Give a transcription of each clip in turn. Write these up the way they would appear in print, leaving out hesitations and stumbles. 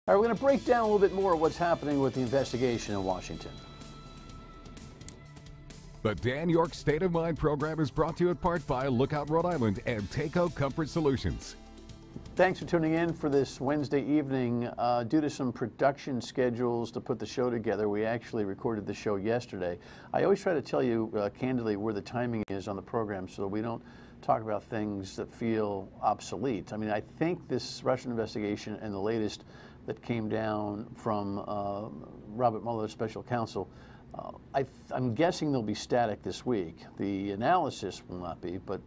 All right, we're going to break down a little bit more of what's happening with the investigation in Washington. The Dan Yorke State of Mind program is brought to you in part by Lookout Rhode Island and Takeo Comfort Solutions. Thanks for tuning in for this Wednesday evening. Due to some production schedules to put the show together, we actually recorded the show yesterday. I always try to tell you candidly where the timing is on the program so that we don't talk about things that feel obsolete. I mean, I think this Russian investigation and the latest that came down from Robert Mueller's special counsel, I'm guessing they'll be static this week. The analysis will not be, but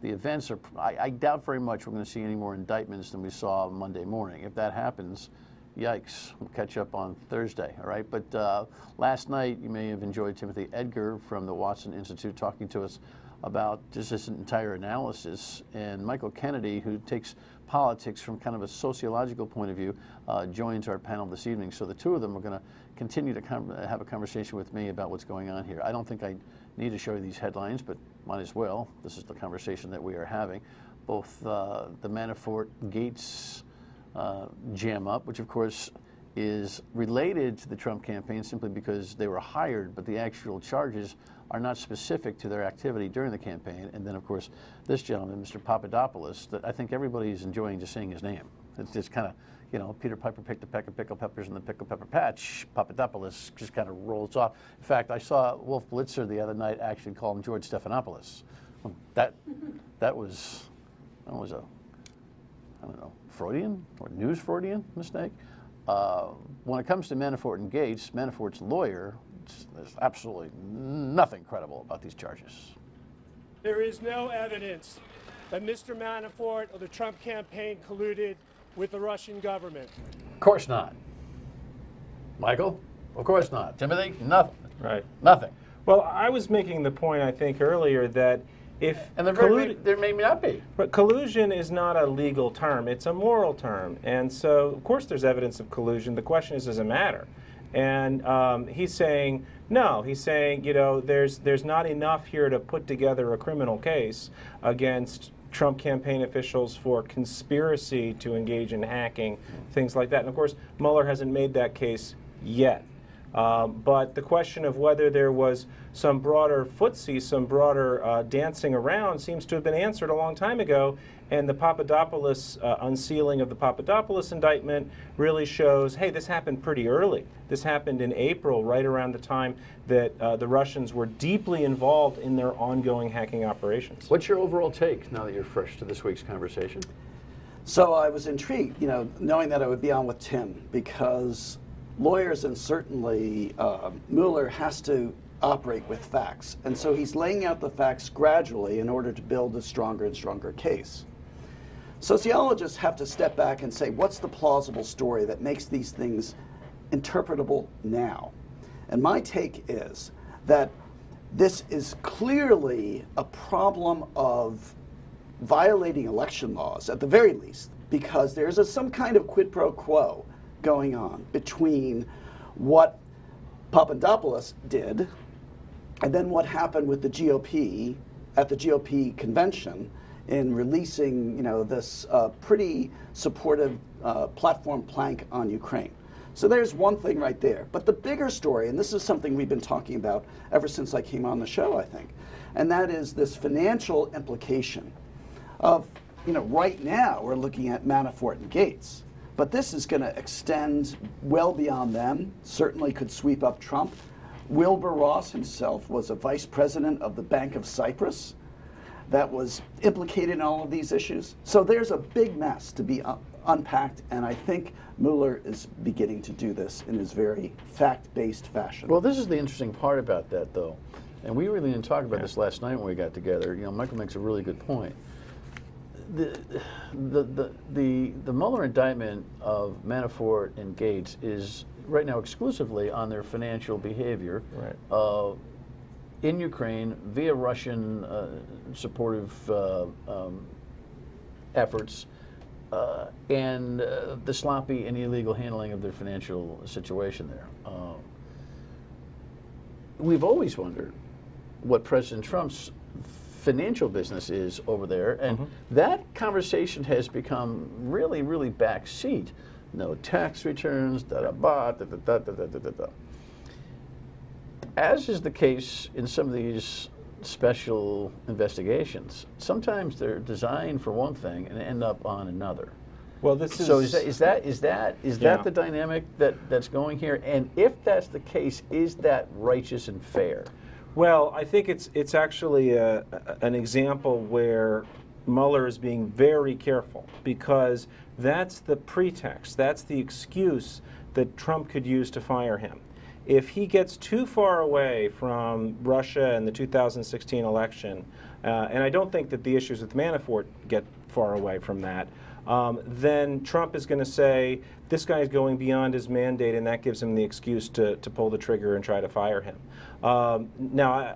the events are, I doubt very much we're going to see any more indictments than we saw Monday morning. If that happens, yikes, we'll catch up on Thursday, all right? But last night, you may have enjoyed Timothy Egar from the Watson Institute talking to us about just this entire analysis. And Michael Kennedy, who takes politics from kind of a sociological point of view, joins our panel this evening. So the two of them are going to continue to have a conversation with me about what's going on here. I don't think I need to show you these headlines, but might as well. This is the conversation that we are having. Both the Manafort Gates jam up, which of course is related to the Trump campaign simply because they were hired, but the actual charges are not specific to their activity during the campaign. And then, of course, this gentleman, Mr. Papadopoulos, that I think everybody's enjoying just saying his name. It's just kind of, you know, Peter Piper picked a peck of pickled peppers in the pickle pepper patch. Papadopoulos just kind of rolls off. In fact, I saw Wolf Blitzer the other night actually call him George Stephanopoulos. That was a, I don't know, Freudian or news Freudian mistake. When it comes to Manafort and Gates, Manafort's lawyer, there's absolutely nothing credible about these charges. There is no evidence that Mr. Manafort or the Trump campaign colluded with the Russian government. Of course not. Michael? Of course not. Timothy? Nothing. Right. Nothing. Well, I was making the point, I think, earlier that if and there may not be. But collusion is not a legal term. It's a moral term. And so, of course, there's evidence of collusion. The question is, does it matter? And he's saying, no. He's saying, you know, there's not enough here to put together a criminal case against Trump campaign officials for conspiracy to engage in hacking, things like that. And, of course, Mueller hasn't made that case yet. But the question of whether there was some broader footsie, some broader dancing around seems to have been answered a long time ago. And the Papadopoulos unsealing of the Papadopoulos indictment really shows, hey, this happened pretty early. This happened in April, right around the time that the Russians were deeply involved in their ongoing hacking operations. What's your overall take now that you're fresh to this week's conversation? So I was intrigued, you know, knowing that I would be on with Tim, because lawyers and certainly Mueller has to operate with facts. And so he's laying out the facts gradually in order to build a stronger and stronger case. Sociologists have to step back and say, what's the plausible story that makes these things interpretable now? And my take is that this is clearly a problem of violating election laws, at the very least, because there's some kind of quid pro quo going on between what Papadopoulos did and then what happened with the GOP at the GOP convention in releasing, you know, this pretty supportive platform plank on Ukraine. So there's one thing right there. But the bigger story, and this is something we've been talking about ever since I came on the show, I think, and that is this financial implication of, you know, right now we're looking at Manafort and Gates. But this is going to extend well beyond them, certainly could sweep up Trump. Wilbur Ross himself was a vice president of the Bank of Cyprus that was implicated in all of these issues. So there's a big mess to be unpacked, and I think Mueller is beginning to do this in his very fact-based fashion. Well, this is the interesting part about that, though. And we really didn't talk about this last night when we got together. You know, Michael makes a really good point. The Mueller indictment of Manafort and Gates is right now exclusively on their financial behavior in Ukraine via Russian supportive efforts and the sloppy and illegal handling of their financial situation there. We've always wondered what President Trump's financial business is over there, and that conversation has become really, really backseat no tax returns, da-da-ba, da-da-da-da-da-da-da. As is the case in some of these special investigations, sometimes they're designed for one thing and end up on another. Well, this is So is that the dynamic that's going here? And if that's the case, is that righteous and fair? Well, I think it's actually an example where Mueller is being very careful, because that's the pretext, that's the excuse that Trump could use to fire him. If he gets too far away from Russia and the 2016 election, and I don't think that the issues with Manafort get far away from that, then Trump is going to say, this guy is going beyond his mandate, and that gives him the excuse to pull the trigger and try to fire him. Now,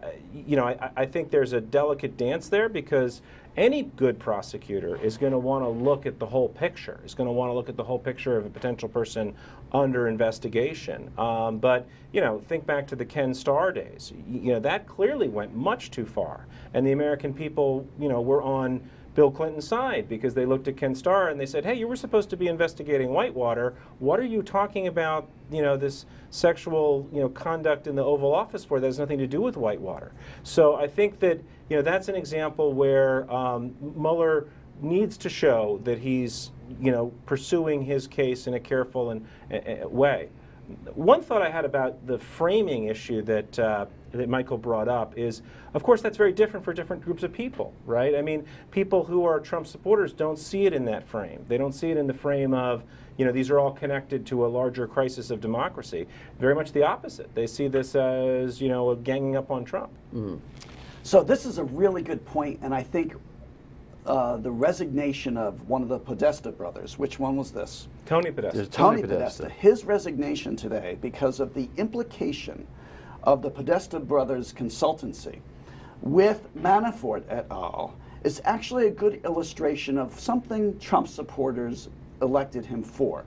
I think there's a delicate dance there, because any good prosecutor is going to want to look at the whole picture, is going to want to look at the whole picture of a potential person under investigation. But, think back to the Ken Starr days. That clearly went much too far. And the American people, were on Bill Clinton's side, because they looked at Ken Starr and they said, hey, you were supposed to be investigating Whitewater. What are you talking about, this sexual, conduct in the Oval Office for? That has nothing to do with Whitewater. So I think that, that's an example where Mueller needs to show that he's, pursuing his case in a careful and way. One thought I had about the framing issue that Michael brought up is, of course, that's very different for different groups of people, right? I mean, people who are Trump supporters don't see it in that frame. They don't see it in the frame of, these are all connected to a larger crisis of democracy. Very much the opposite. They see this as, a ganging up on Trump. Mm. So this is a really good point, and I think the resignation of one of the Podesta brothers, which one was this? Tony Podesta. Tony Podesta. His resignation today, because of the implication of the Podesta brothers' consultancy with Manafort et al., is actually a good illustration of something Trump supporters elected him for,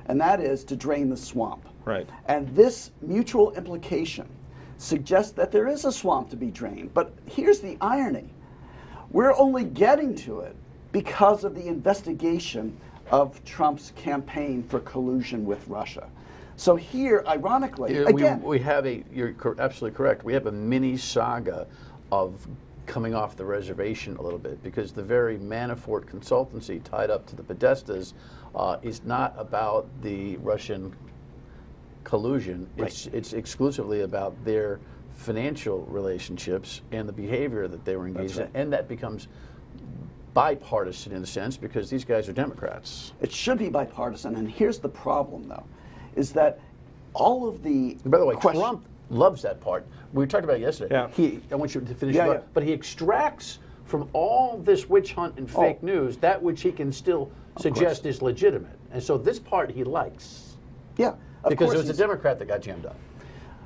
and that is to drain the swamp. Right. And this mutual implication suggests that there is a swamp to be drained. But here's the irony. We're only getting to it because of the investigation of Trump's campaign for collusion with Russia. So here, ironically, again, we have you're absolutely correct, we have a mini saga of coming off the reservation a little bit, because the very Manafort consultancy tied up to the Podestas is not about the Russian collusion. Right. It's exclusively about their financial relationships and the behavior that they were engaged in, and that becomes bipartisan in a sense, because these guys are Democrats. It should be bipartisan, and here's the problem, though, is that all of the By the way, Trump loves that part. We talked about it yesterday. Yeah. I want you to finish it up. But he extracts from all this witch hunt and fake news that which he can still suggest is legitimate. And so this part he likes. Yeah. Because it was a Democrat that got jammed up.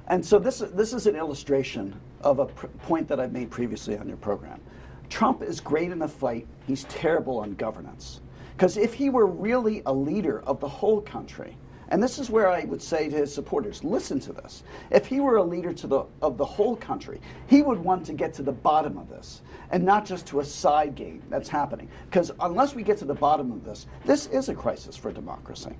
And so this is an illustration of a point that I've made previously on your program. Trump is great in the fight. He's terrible on governance. Because if he were really a leader of the whole country, and this is where I would say to his supporters, listen to this. If he were a leader of the whole country, he would want to get to the bottom of this, and not just to a side game that's happening. Because unless we get to the bottom of this, this is a crisis for democracy.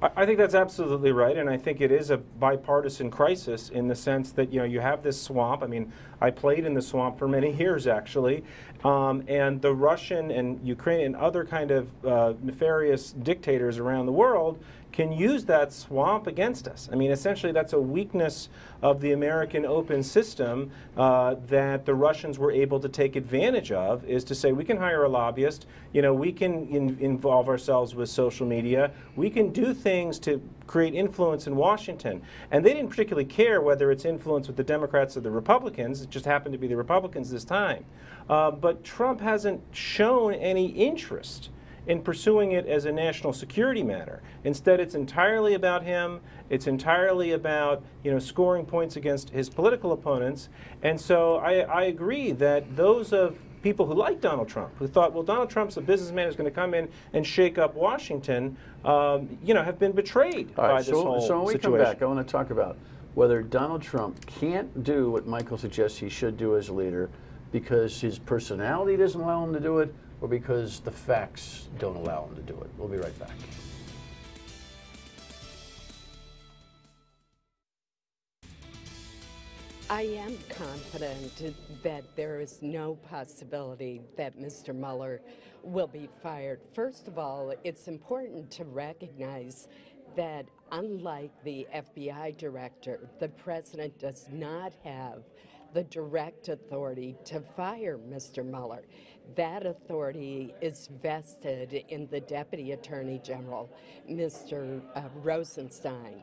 I think that's absolutely right, and I think it is a bipartisan crisis in the sense that you have this swamp. I mean, I played in the swamp for many years actually, and the Russian and Ukrainian and other kind of nefarious dictators around the world can use that swamp against us. I mean, essentially that's a weakness of the American open system that the Russians were able to take advantage of, is to say we can hire a lobbyist, we can involve ourselves with social media, we can do things to create influence in Washington. And they didn't particularly care whether it's influence with the Democrats or the Republicans. It just happened to be the Republicans this time. But Trump hasn't shown any interest in pursuing it as a national security matter. Instead, it's entirely about him. It's entirely about scoring points against his political opponents. And so I agree that those of people who like Donald Trump, who thought, well, Donald Trump's a businessman who's going to come in and shake up Washington, have been betrayed by this whole situation. So when we come back, I want to talk about whether Donald Trump can't do what Michael suggests he should do as a leader because his personality doesn't allow him to do it, or because the facts don't allow him to do it. We'll be right back. I am confident that there is no possibility that Mr. Mueller will be fired. First of all, it's important to recognize that unlike the FBI director, the president does not have the direct authority to fire Mr. Mueller. That authority is vested in the Deputy Attorney General, Mr. Rosenstein.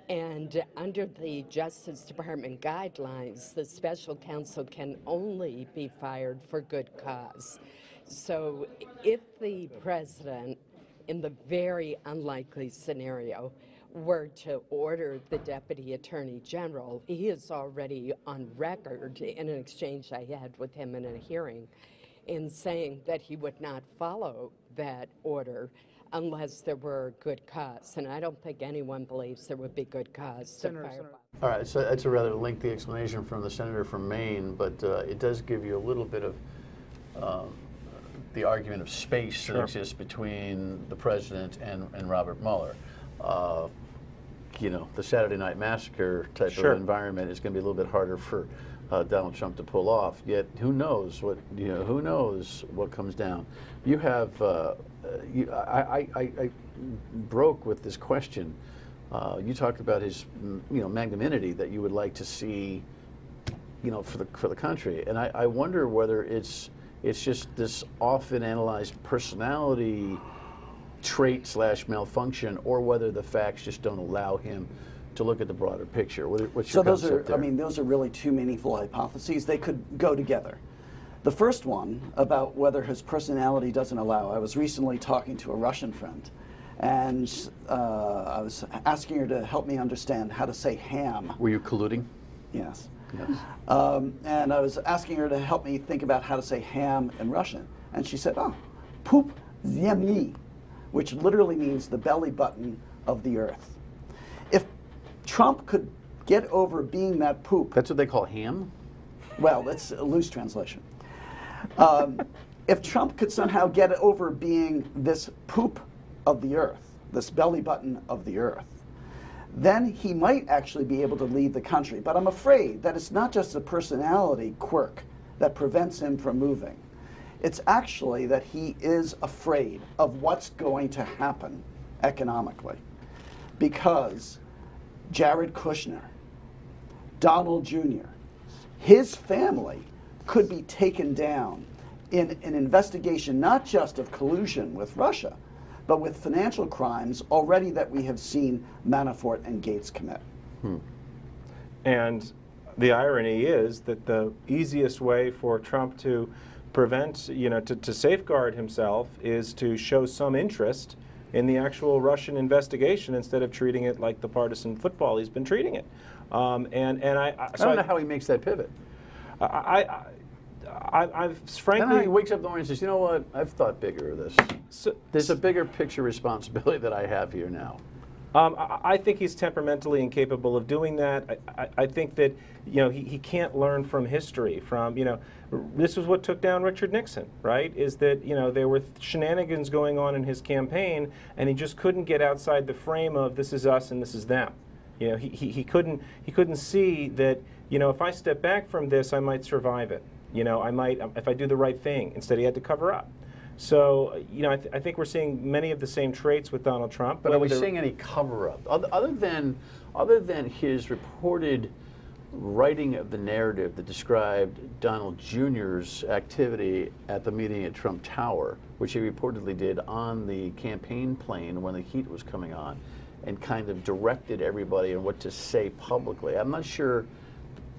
And under the Justice Department guidelines, the special counsel can only be fired for good cause. So if the president, in the very unlikely scenario, were to order the Deputy Attorney General, he is already on record in an exchange I had with him in a hearing in saying that he would not follow that order unless there were good cause. And I don't think anyone believes there would be good cause to fire. All right, so that's a rather lengthy explanation from the senator from Maine, but it does give you a little bit of the argument of space that exists between the president and Robert Mueller. You know, the Saturday Night Massacre type of environment is going to be a little bit harder for Donald Trump to pull off. Yet, who knows what who knows what comes down. You have I broke with this question. You talked about his magnanimity that you would like to see, for the country, and I wonder whether it's just this often analyzed personality trait / malfunction, or whether the facts just don't allow him to look at the broader picture. What's your concept there? Those are really two meaningful hypotheses. They could go together. The first one, about whether his personality doesn't allow, I was recently talking to a Russian friend, and I was asking her to help me understand how to say ham. Were you colluding? Yes. Yes. And I was asking her to help me think about how to say ham in Russian, and she said, "Poop zemli," which literally means the belly button of the earth. If Trump could get over being that poop... That's what they call ham? Well, that's a loose translation. If Trump could somehow get over being this poop of the earth, this belly button of the earth, then he might actually be able to lead the country. But I'm afraid that it's not just a personality quirk that prevents him from moving. It's actually that he is afraid of what's going to happen economically, because Jared Kushner, Donald Jr., his family could be taken down in an investigation not just of collusion with Russia, but with financial crimes already that we have seen Manafort and Gates commit. And the irony is that the easiest way for Trump to prevent, to safeguard himself is to show some interest in the actual Russian investigation instead of treating it like the partisan football he's been treating it. I don't know how he makes that pivot. I've frankly... I don't know how he wakes up in the morning and says, you know what, I've thought bigger of this. There's a bigger picture responsibility that I have here now. I think he's temperamentally incapable of doing that. I think that he can't learn from history. This was what took down Richard Nixon, right? Is that there were shenanigans going on in his campaign, and he just couldn't get outside the frame of this is us and this is them. He couldn't see that if I step back from this, I might survive it. I might, if I do the right thing. Instead, he had to cover up. So, I think we're seeing many of the same traits with Donald Trump. But are we seeing any cover-up? Other than his reported writing of the narrative that described Donald Jr.'s activity at the meeting at Trump Tower, which he reportedly did on the campaign plane when the heat was coming on, and kind of directed everybody on what to say publicly. I'm not sure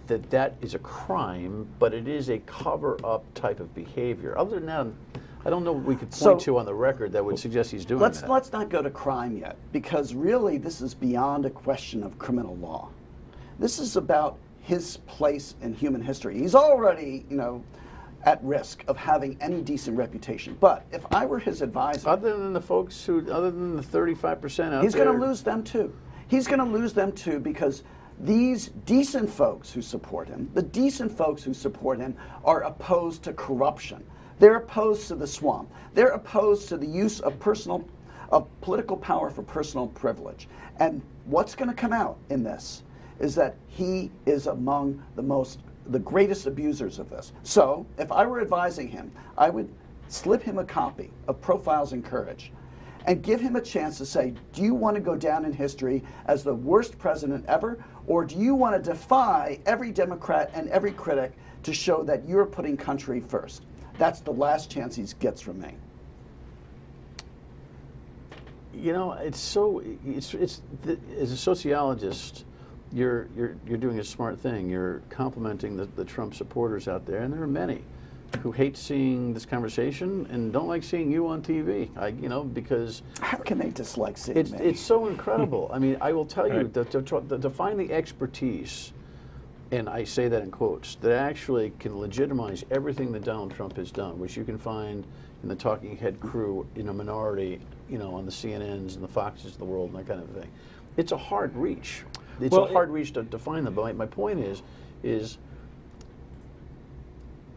that is a crime, but it is a cover-up type of behavior. Other than that, I don't know what we could point to on the record that would suggest he's doing that. Let's not go to crime yet, because really this is beyond a question of criminal law. This is about his place in human history. He's already, at risk of having any decent reputation. But if I were his advisor... Other than the 35% out there... He's going to lose them too. He's going to lose them too, because these decent folks who support him, the decent folks who support him, are opposed to corruption. They're opposed to the swamp. They're opposed to the use of political power for personal privilege. And what's going to come out in this is that he is among the greatest abusers of this. So if I were advising him, I would slip him a copy of Profiles in Courage and give him a chance to say, do you want to go down in history as the worst president ever, or do you want to defy every Democrat and every critic to show that you're putting country first? That's the last chance he gets from me. You know, as a sociologist, you're doing a smart thing. You're complimenting the Trump supporters out there, and there are many who hate seeing this conversation and don't like seeing you on TV. You know, because how can they dislike seeing me? It's so incredible. I mean, I will tell you to find the expertise, and I say that in quotes, that actually can legitimize everything that Donald Trump has done, which you can find in the talking head crew in a minority, you know, on the CNNs and the Foxes of the world and that kind of thing. It's a hard reach. It's a hard reach to find them. But my point is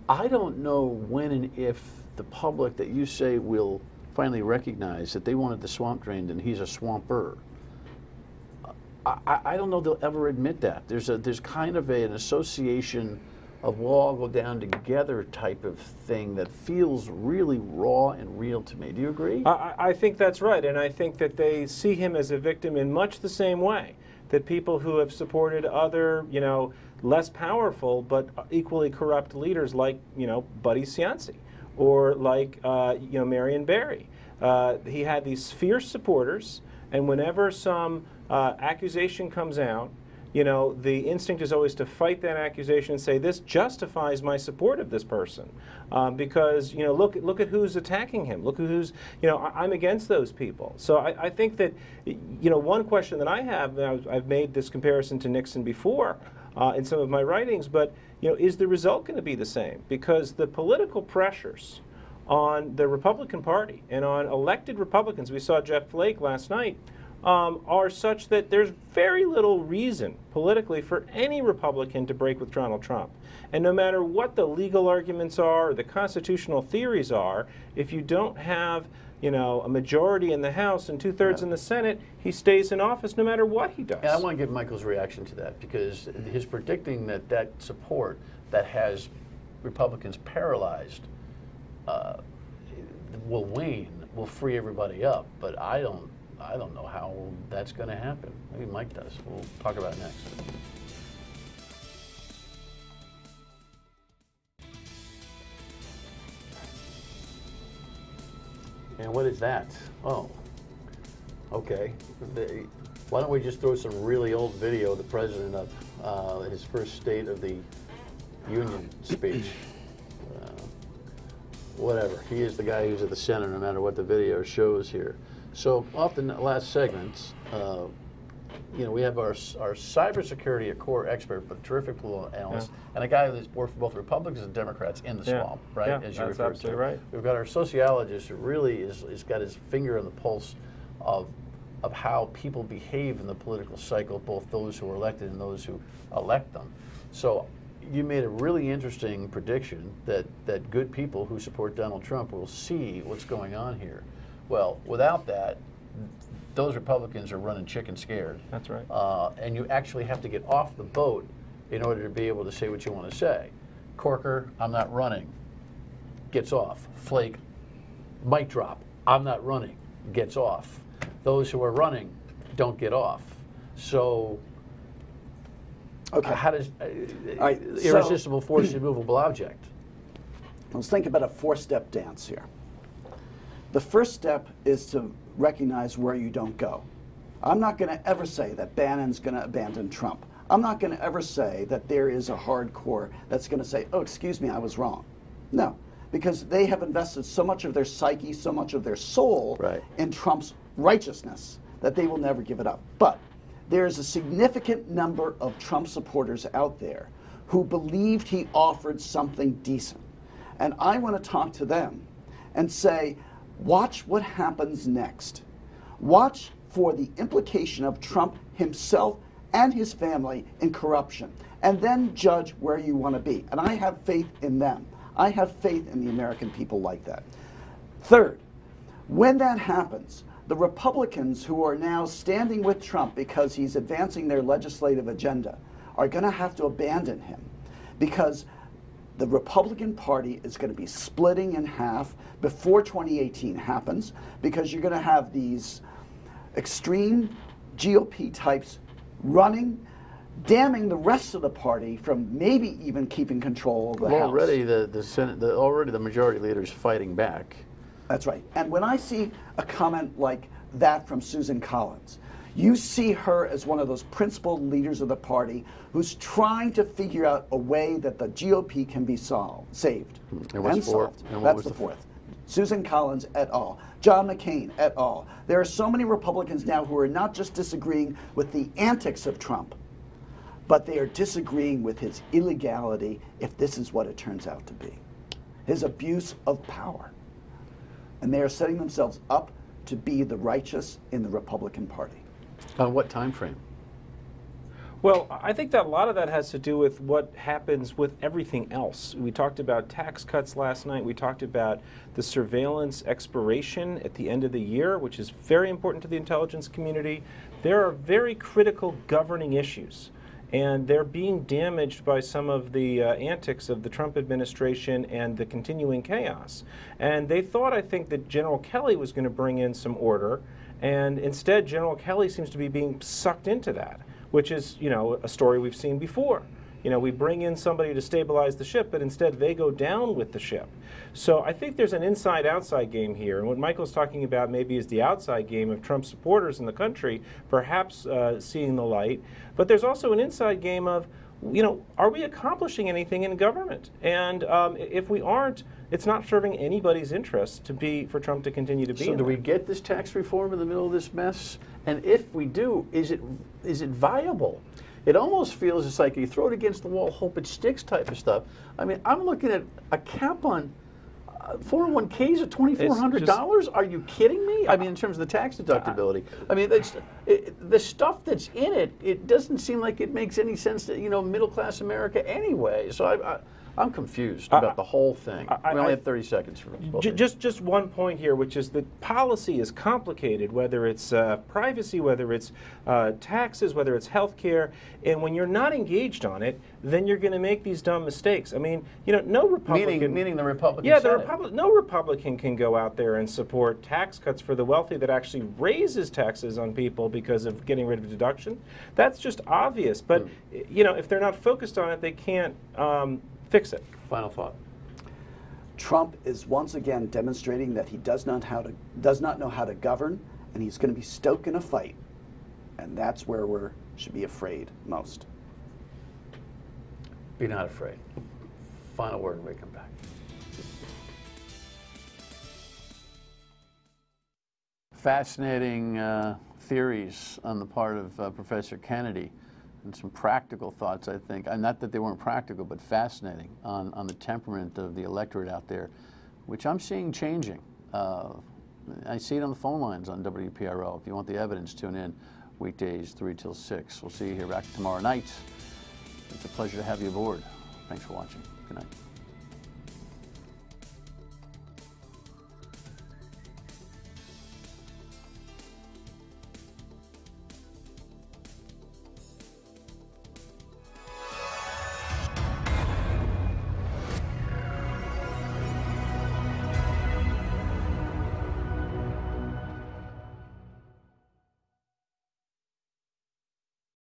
I don't know when and if the public that you say will finally recognize that they wanted the swamp drained and he's a swamper. I don't know they'll ever admit that. There's kind of an association of we'll all go down together type of thing that feels really raw and real to me. Do you agree? I think that's right, and I think that they see him as a victim in much the same way that people who have supported other, you know, less powerful but equally corrupt leaders like, you know, Buddy Cianci or like, you know, Marion Barry. He had these fierce supporters, and whenever some accusation comes out, you know, the instinct is always to fight that accusation and say, this justifies my support of this person. Because, you know, look at who's attacking him. Look who's, you know, I'm against those people. So I think that, you know, one question that I have, I've made this comparison to Nixon before in some of my writings, but, you know, is the result going to be the same? Because the political pressures on the Republican Party and on elected Republicans, we saw Jeff Flake last night, are such that there's very little reason politically for any Republican to break with Donald Trump. And no matter what the legal arguments are, or the constitutional theories are, if you don't have, you know, a majority in the House and 2/3 in the Senate, he stays in office no matter what he does. And I want to give Michael's reaction to that, because his predicting that support that has Republicans paralyzed will wane, will free everybody up, but I don't know how that's going to happen. Maybe Mike does. We'll talk about it next. And what is that? Oh, okay. Why don't we just throw some really old video of the president up, his first State of the Union speech. Whatever. He is the guy who's at the center no matter what the video shows here. So off the last segments, you know, we have our cybersecurity, a core expert, but terrific political analyst, and a guy who's worked for both Republicans and Democrats in the swamp, right? Yeah, as you that's referred absolutely to. right. We've got our sociologist who really is got his finger on the pulse of how people behave in the political cycle, both those who are elected and those who elect them. So you made a really interesting prediction that good people who support Donald Trump will see what's going on here. Well, without that, those Republicans are running chicken scared. That's right. And you actually have to get off the boat in order to be able to say what you want to say. Corker, I'm not running, gets off. Flake, mic drop, I'm not running, gets off. Those who are running don't get off. So, how does irresistible force, immovable object? Let's think about a four-step dance here. The first step is to recognize where you don't go. I'm not going to ever say that Bannon's going to abandon Trump. I'm not going to ever say that there is a hardcore that's going to say, oh, excuse me, I was wrong. No, because they have invested so much of their psyche, so much of their soul in Trump's righteousness that they will never give it up. But there is a significant number of Trump supporters out there who believed he offered something decent. And I want to talk to them and say, watch what happens next. Watch for the implication of Trump himself and his family in corruption, and then judge where you want to be. And I have faith in them. I have faith in the American people like that. Third, when that happens, the Republicans who are now standing with Trump because he's advancing their legislative agenda are going to have to abandon him, because the Republican Party is going to be splitting in half before 2018 happens, because you're going to have these extreme GOP types running, damning the rest of the party from maybe even keeping control of the House. Already the Senate, already the majority leader is fighting back. That's right. And when I see a comment like that from Susan Collins, you see her as one of those principled leaders of the party who's trying to figure out a way that the GOP can be saved. And what's solved. And That's the fourth. Susan Collins et al. John McCain et al. There are so many Republicans now who are not just disagreeing with the antics of Trump, but they are disagreeing with his illegality, if this is what it turns out to be. His abuse of power. And they are setting themselves up to be the righteous in the Republican Party. On what time frame? Well, I think that a lot of that has to do with what happens with everything else. We talked about tax cuts last night. We talked about the surveillance expiration at the end of the year, which is very important to the intelligence community. There are very critical governing issues, and they're being damaged by some of the antics of the Trump administration and the continuing chaos. And they thought, I think, that General Kelly was going to bring in some order, and instead General Kelly seems to be being sucked into that, which is, you know, a story we've seen before. You know, we bring in somebody to stabilize the ship, but instead they go down with the ship. So I think there's an inside-outside game here, and what Michael's talking about maybe is the outside game of Trump supporters in the country, perhaps seeing the light. But there's also an inside game of, you know, are we accomplishing anything in government? And if we aren't, it's not serving anybody's interest for Trump to continue to be. So do we get this tax reform in the middle of this mess? And if we do, is it viable? It almost feels it's like you throw it against the wall, hope it sticks type of stuff. I mean, I'm looking at a cap on 401ks at $2,400. Are you kidding me? I mean, in terms of the tax deductibility. I mean, the stuff that's in it, it doesn't seem like it makes any sense to, you know, middle-class America anyway. So I'm confused about the whole thing. We only have 30 seconds for both. Just one point here, which is that policy is complicated, whether it's privacy, whether it's taxes, whether it's health care. And when you're not engaged on it, then you're going to make these dumb mistakes. I mean, you know, no Republican... Meaning the Republican Senate. No Republican can go out there and support tax cuts for the wealthy that actually raises taxes on people because of getting rid of deduction. That's just obvious. But, you know, if they're not focused on it, they can't... fix it. Final thought. Trump is once again demonstrating that he does not know how to govern, and he's going to be stoking a fight, and that's where we should be afraid most. Be not afraid. Final word when we come back. Fascinating theories on the part of Professor Kennedy. And some practical thoughts, I think, not that they weren't practical, but fascinating on the temperament of the electorate out there, which I'm seeing changing. I see it on the phone lines on WPRO. If you want the evidence, tune in weekdays 3 till 6. We'll see you here back tomorrow night. It's a pleasure to have you aboard. Thanks for watching. Good night.